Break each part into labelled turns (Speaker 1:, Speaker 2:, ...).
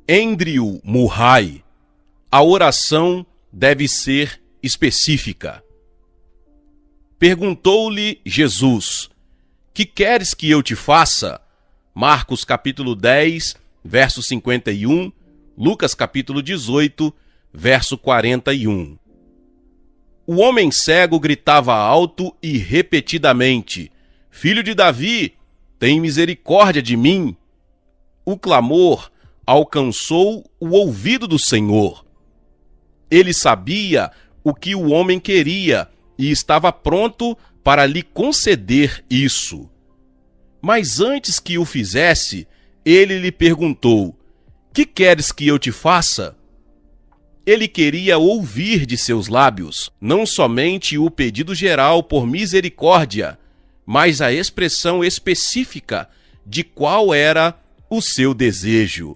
Speaker 1: Andrew Murray. A oração deve ser específica. Perguntou-lhe Jesus: que queres que eu te faça? Marcos capítulo 10, verso 51, Lucas capítulo 18, verso 41. O homem cego gritava alto e repetidamente: Filho de Davi, tem misericórdia de mim. O clamor alcançou o ouvido do Senhor. Ele sabia o que o homem queria e estava pronto para lhe conceder isso. Mas antes que o fizesse, ele lhe perguntou: que queres que eu te faça? Ele queria ouvir de seus lábios não somente o pedido geral por misericórdia, mas a expressão específica de qual era o seu desejo.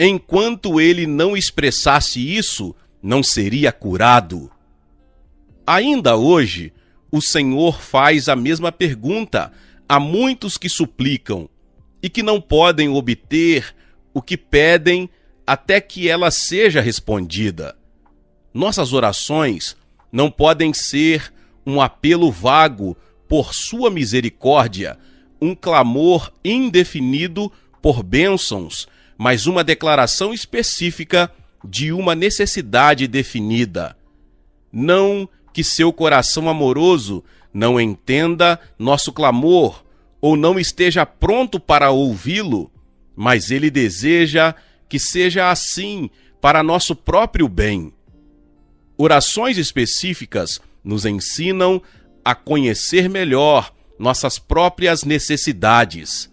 Speaker 1: Enquanto ele não expressasse isso, não seria curado. Ainda hoje, o Senhor faz a mesma pergunta a muitos que suplicam e que não podem obter o que pedem até que ela seja respondida. Nossas orações não podem ser um apelo vago por sua misericórdia, um clamor indefinido por bênçãos, mas uma declaração específica de uma necessidade definida. Não que seu coração amoroso não entenda nosso clamor ou não esteja pronto para ouvi-lo, mas ele deseja que seja assim para nosso próprio bem. Orações específicas nos ensinam a conhecer melhor nossas próprias necessidades.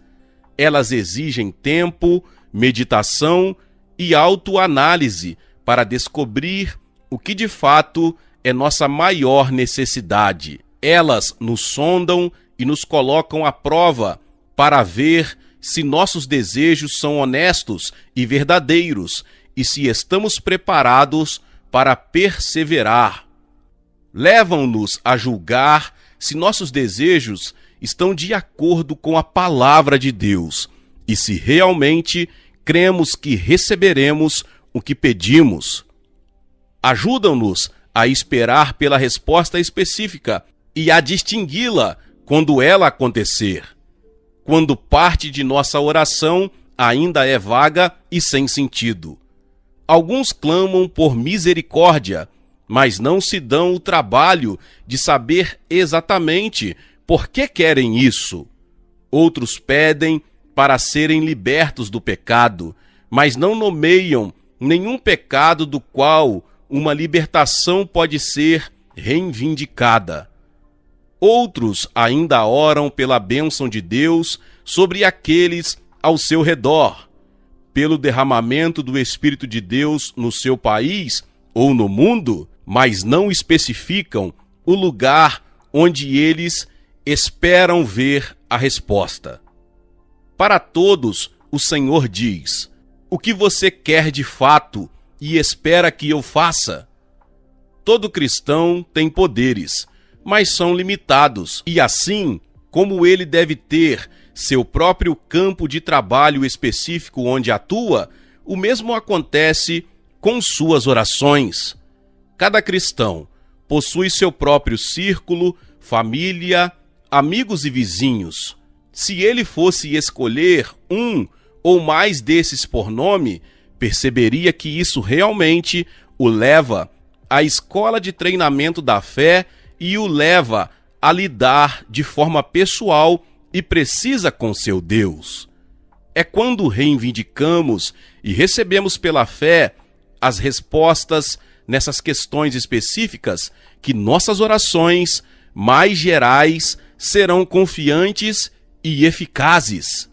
Speaker 1: Elas exigem tempo, meditação e autoanálise para descobrir o que de fato é nossa maior necessidade. Elas nos sondam e nos colocam à prova para ver se nossos desejos são honestos e verdadeiros e se estamos preparados para perseverar. Levam-nos a julgar se nossos desejos estão de acordo com a palavra de Deus e se realmente cremos que receberemos o que pedimos. Ajudam-nos a esperar pela resposta específica e a distingui-la quando ela acontecer. Quando parte de nossa oração ainda é vaga e sem sentido. Alguns clamam por misericórdia, mas não se dão o trabalho de saber exatamente por que querem isso. Outros pedem para serem libertos do pecado, mas não nomeiam nenhum pecado do qual uma libertação pode ser reivindicada. Outros ainda oram pela bênção de Deus sobre aqueles ao seu redor, pelo derramamento do Espírito de Deus no seu país ou no mundo, mas não especificam o lugar onde eles esperam ver a resposta. Para todos, o Senhor diz: o que você quer de fato e espera que eu faça? Todo cristão tem poderes, mas são limitados, e assim como ele deve ter seu próprio campo de trabalho específico onde atua, o mesmo acontece com suas orações. Cada cristão possui seu próprio círculo, família, amigos e vizinhos. Se ele fosse escolher um ou mais desses por nome, perceberia que isso realmente o leva à escola de treinamento da fé e o leva a lidar de forma pessoal e precisa com seu Deus. É quando reivindicamos e recebemos pela fé as respostas nessas questões específicas que nossas orações mais gerais serão confiantes e eficazes.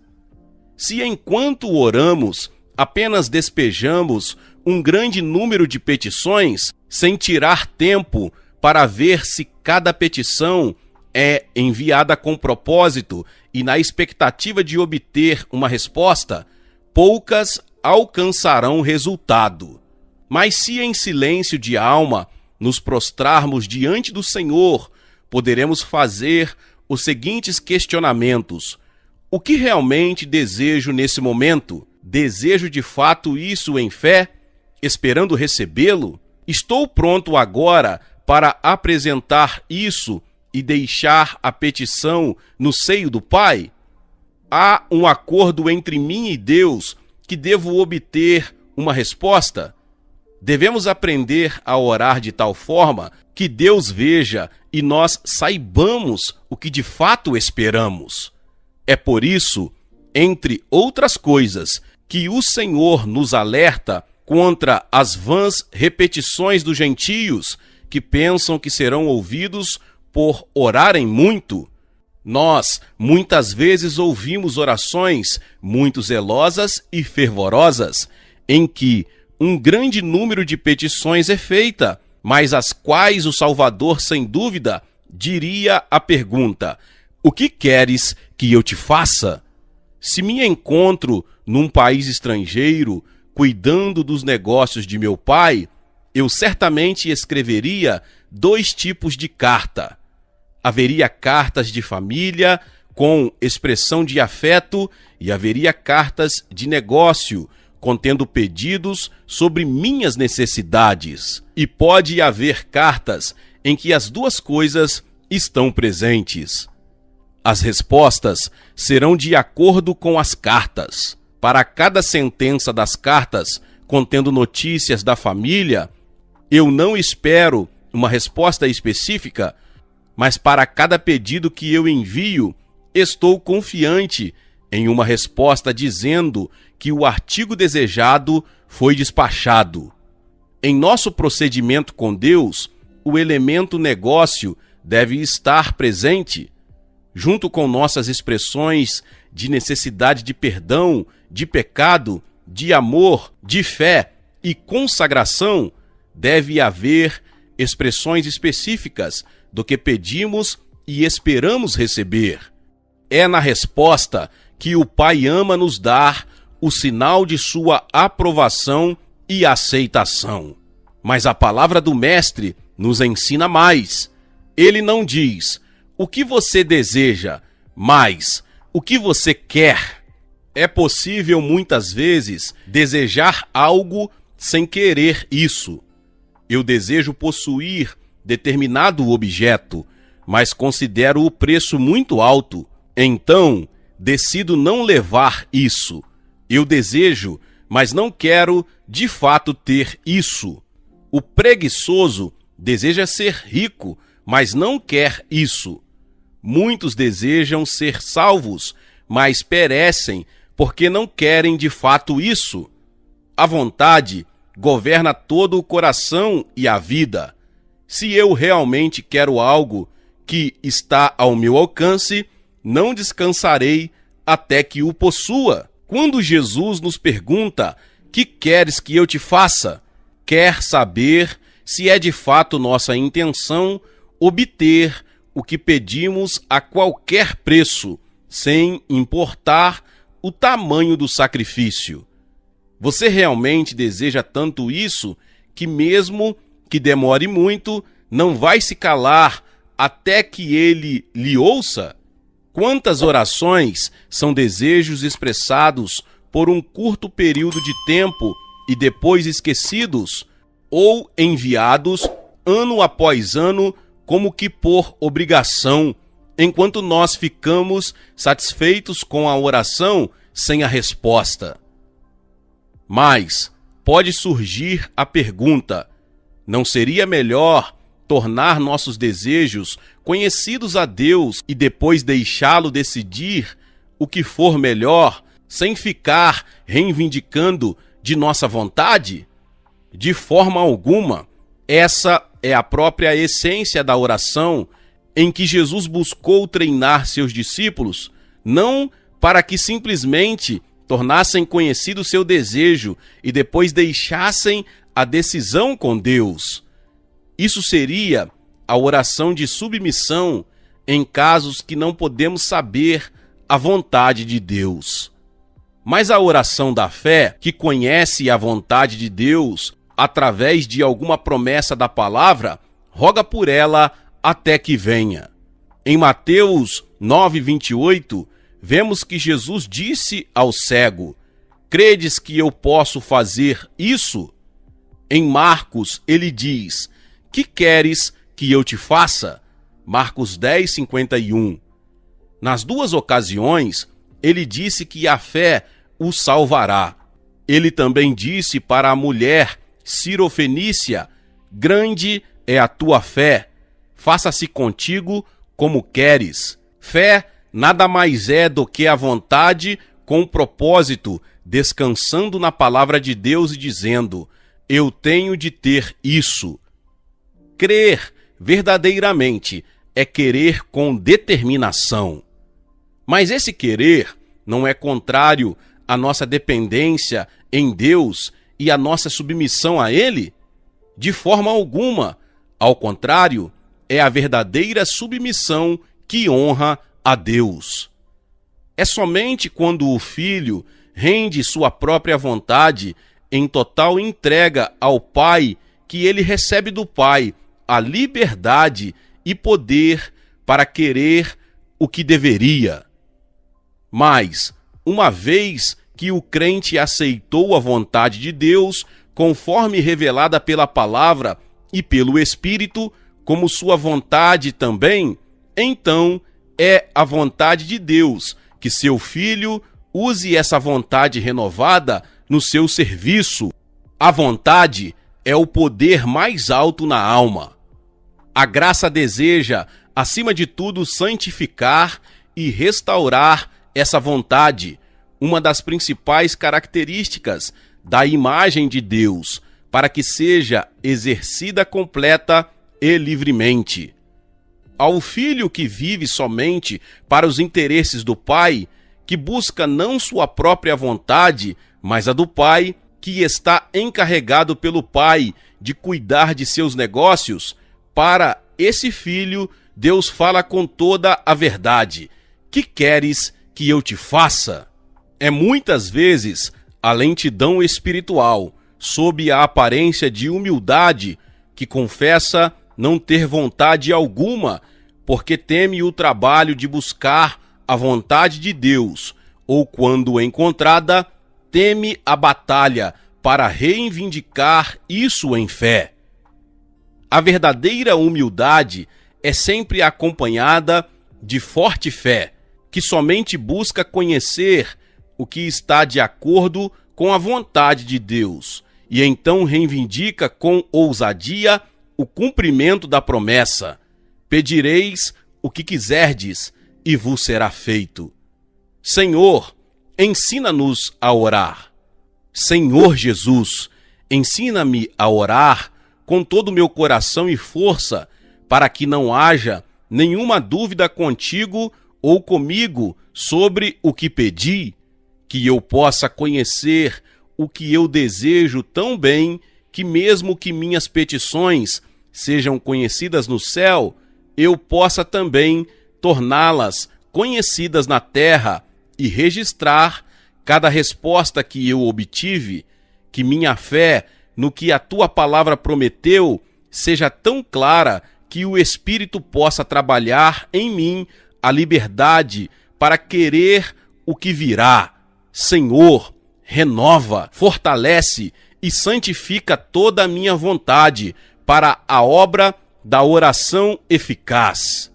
Speaker 1: Se enquanto oramos apenas despejamos um grande número de petições sem tirar tempo para ver se cada petição é enviada com propósito e na expectativa de obter uma resposta, poucas alcançarão resultado. Mas se em silêncio de alma nos prostrarmos diante do Senhor, poderemos fazer os seguintes questionamentos: o que realmente desejo nesse momento? desejo de fato isso em fé, esperando recebê-lo? Estou pronto agora para apresentar isso e deixar a petição no seio do Pai? Há um acordo entre mim e Deus que devo obter uma resposta? Devemos aprender a orar de tal forma que Deus veja e nós saibamos o que de fato esperamos. É por isso, entre outras coisas, que o Senhor nos alerta contra as vãs repetições dos gentios que pensam que serão ouvidos por orarem muito. Nós, muitas vezes, ouvimos orações muito zelosas e fervorosas, em que um grande número de petições é feita, mas as quais o Salvador, sem dúvida, diria a pergunta: o que queres que eu te faça? Se me encontro num país estrangeiro, cuidando dos negócios de meu pai, eu certamente escreveria 2 tipos de carta. Haveria cartas de família, com expressão de afeto, e haveria cartas de negócio, contendo pedidos sobre minhas necessidades. E pode haver cartas em que as 2 coisas estão presentes. As respostas serão de acordo com as cartas. Para cada sentença das cartas, contendo notícias da família, eu não espero uma resposta específica, mas para cada pedido que eu envio, estou confiante em uma resposta dizendo que o artigo desejado foi despachado. Em nosso procedimento com Deus, o elemento negócio deve estar presente, junto com nossas expressões de necessidade de perdão, de pecado, de amor, de fé e consagração. Deve haver expressões específicas do que pedimos e esperamos receber. É na resposta que o Pai ama nos dar o sinal de sua aprovação e aceitação. Mas a palavra do Mestre nos ensina mais. Ele não diz: o que você deseja, mas o que você quer. É possível muitas vezes desejar algo sem querer isso. Eu desejo possuir determinado objeto, mas considero o preço muito alto. Então, decido não levar isso. Eu desejo, mas não quero de fato ter isso. O preguiçoso deseja ser rico, mas não quer isso. Muitos desejam ser salvos, mas perecem porque não querem de fato isso. A vontade governa todo o coração e a vida. Se eu realmente quero algo que está ao meu alcance, não descansarei até que o possua. Quando Jesus nos pergunta: que queres que eu te faça? Quer saber se é de fato nossa intenção obter o que pedimos a qualquer preço, sem importar o tamanho do sacrifício. Você realmente deseja tanto isso que, mesmo que demore muito, não vai se calar até que ele lhe ouça? Quantas orações são desejos expressados por um curto período de tempo e depois esquecidos, ou enviados ano após ano como que por obrigação, enquanto nós ficamos satisfeitos com a oração sem a resposta? Mas pode surgir a pergunta: não seria melhor tornar nossos desejos conhecidos a Deus e depois deixá-lo decidir o que for melhor, sem ficar reivindicando de nossa vontade? De forma alguma. Essa é a própria essência da oração em que Jesus buscou treinar seus discípulos, não para que simplesmente tornassem conhecido seu desejo e depois deixassem a decisão com Deus. Isso seria a oração de submissão em casos que não podemos saber a vontade de Deus. Mas a oração da fé, que conhece a vontade de Deus através de alguma promessa da palavra, roga por ela até que venha. Em Mateus 9:28, vemos que Jesus disse ao cego: Credes que eu posso fazer isso? Em Marcos, ele diz: que queres que eu te faça? Marcos 10, 51. Nas duas ocasiões, ele disse que a fé o salvará. Ele também disse para a mulher Cirofenícia: grande é a tua fé, faça-se contigo como queres. Fé nada mais é do que a vontade com propósito, descansando na palavra de Deus e dizendo: eu tenho de ter isso. Crer verdadeiramente é querer com determinação. Mas esse querer não é contrário à nossa dependência em Deus e à nossa submissão a Ele? De forma alguma. Ao contrário, é a verdadeira submissão que honra a Deus. É somente quando o filho rende sua própria vontade em total entrega ao Pai que ele recebe do Pai a liberdade e poder para querer o que deveria. Mas, uma vez que o crente aceitou a vontade de Deus, conforme revelada pela palavra e pelo Espírito, como sua vontade também, então é a vontade de Deus que seu filho use essa vontade renovada no seu serviço. A vontade é o poder mais alto na alma. A graça deseja, acima de tudo, santificar e restaurar essa vontade, uma das principais características da imagem de Deus, para que seja exercida completa e livremente. Ao filho que vive somente para os interesses do Pai, que busca não sua própria vontade, mas a do Pai, que está encarregado pelo Pai de cuidar de seus negócios, para esse filho, Deus fala com toda a verdade: que queres que eu te faça? É muitas vezes a lentidão espiritual, sob a aparência de humildade, que confessa não ter vontade alguma, porque teme o trabalho de buscar a vontade de Deus, ou quando encontrada, teme a batalha para reivindicar isso em fé. A verdadeira humildade é sempre acompanhada de forte fé, que somente busca conhecer o que está de acordo com a vontade de Deus, e então reivindica com ousadia o cumprimento da promessa: pedireis o que quiserdes e vos será feito. Senhor, ensina-nos a orar. Senhor Jesus, ensina-me a orar com todo o meu coração e força, para que não haja nenhuma dúvida contigo ou comigo sobre o que pedi, que eu possa conhecer o que eu desejo tão bem, que mesmo que minhas petições sejam conhecidas no céu, eu possa também torná-las conhecidas na terra e registrar cada resposta que eu obtive, que minha fé no que a tua palavra prometeu seja tão clara que o Espírito possa trabalhar em mim a liberdade para querer o que virá. Senhor, renova, fortalece e santifica toda a minha vontade para a obra da oração eficaz.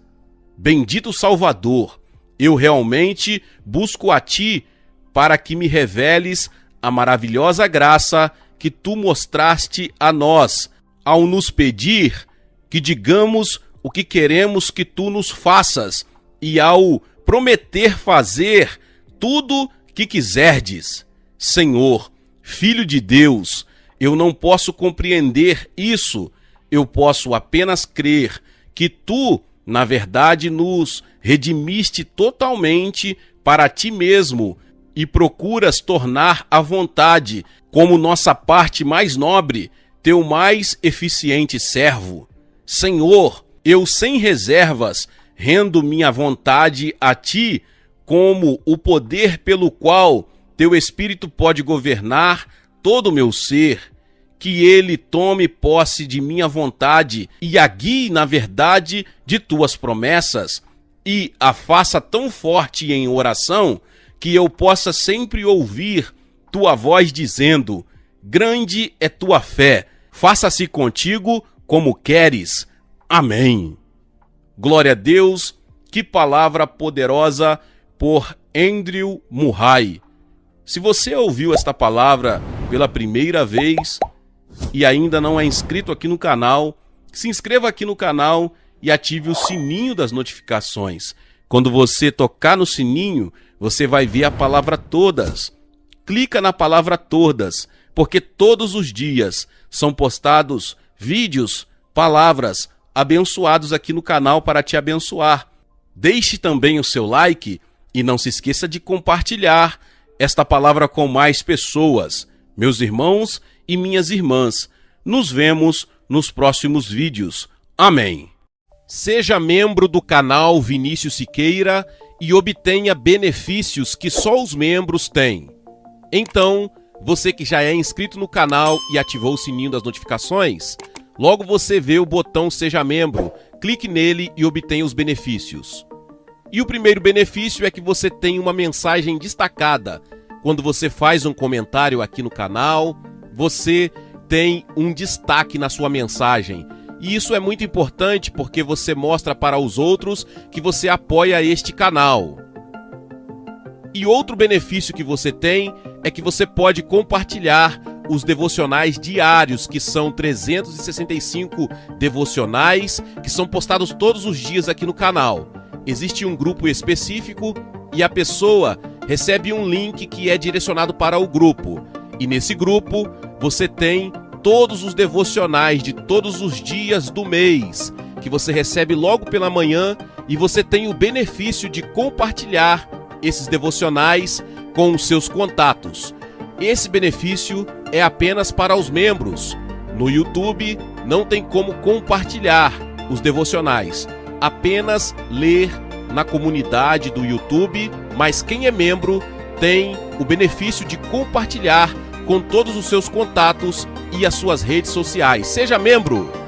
Speaker 1: Bendito Salvador, eu realmente busco a Ti para que me reveles a maravilhosa graça que Tu mostraste a nós, ao nos pedir que digamos o que queremos que Tu nos faças e ao prometer fazer tudo que quiserdes. Senhor, Filho de Deus, eu não posso compreender isso, eu posso apenas crer que Tu, na verdade, nos redimiste totalmente para Ti mesmo e procuras tornar a vontade como nossa parte mais nobre, Teu mais eficiente servo. Senhor, eu sem reservas rendo minha vontade a Ti como o poder pelo qual Teu Espírito pode governar todo o meu ser, que Ele tome posse de minha vontade e a guie na verdade de Tuas promessas, e a faça tão forte em oração que eu possa sempre ouvir tua voz dizendo: grande é tua fé, faça-se contigo como queres. Amém. Glória a Deus, que palavra poderosa por Andrew Murray. Se você ouviu esta palavra pela primeira vez e ainda não é inscrito aqui no canal, se inscreva aqui no canal e ative o sininho das notificações. Quando você tocar no sininho, você vai ver a palavra todas. Clica na palavra todas, porque todos os dias são postados vídeos, palavras abençoados aqui no canal para te abençoar. Deixe também o seu like e não se esqueça de compartilhar esta palavra com mais pessoas, meus irmãos e minhas irmãs. Nos vemos nos próximos vídeos. Amém. Seja membro do canal Vinícius Siqueira e obtenha benefícios que só os membros têm. Então, você que já é inscrito no canal e ativou o sininho das notificações, logo você vê o botão Seja Membro, clique nele e obtenha os benefícios. E o primeiro benefício é que você tem uma mensagem destacada. Quando você faz um comentário aqui no canal, você tem um destaque na sua mensagem. E isso é muito importante porque você mostra para os outros que você apoia este canal. E outro benefício que você tem é que você pode compartilhar os devocionais diários, que são 365 devocionais, que são postados todos os dias aqui no canal. Existe um grupo específico e a pessoa recebe um link que é direcionado para o grupo. E nesse grupo você tem todos os devocionais de todos os dias do mês, que você recebe logo pela manhã, e você tem o benefício de compartilhar esses devocionais com os seus contatos. Esse benefício é apenas para os membros. No YouTube não tem como compartilhar os devocionais, apenas ler na comunidade do YouTube, mas quem é membro tem o benefício de compartilhar com todos os seus contatos e as suas redes sociais. Seja membro!